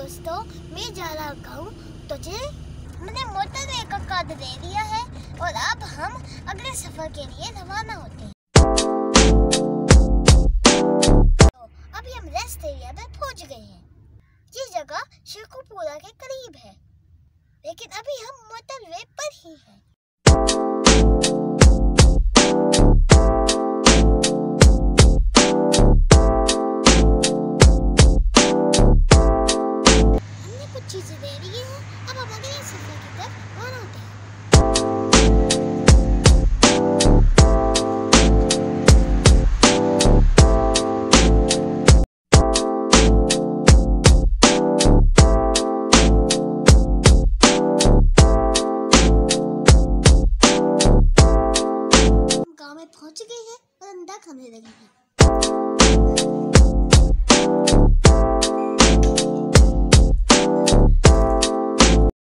दोस्तों, मैं जा रहा हूँ तुझे हमने मोटरवे का कार्ड दे दिया है और अब हम अगले सफर के लिए रवाना होते हैं। तो अभी हम रेस्ट एरिया में पहुँच गए हैं। ये जगह शेखुपुरा के करीब है, लेकिन अभी हम मोटरवे पर ही हैं। चीजें दे रही है, अब हम अगले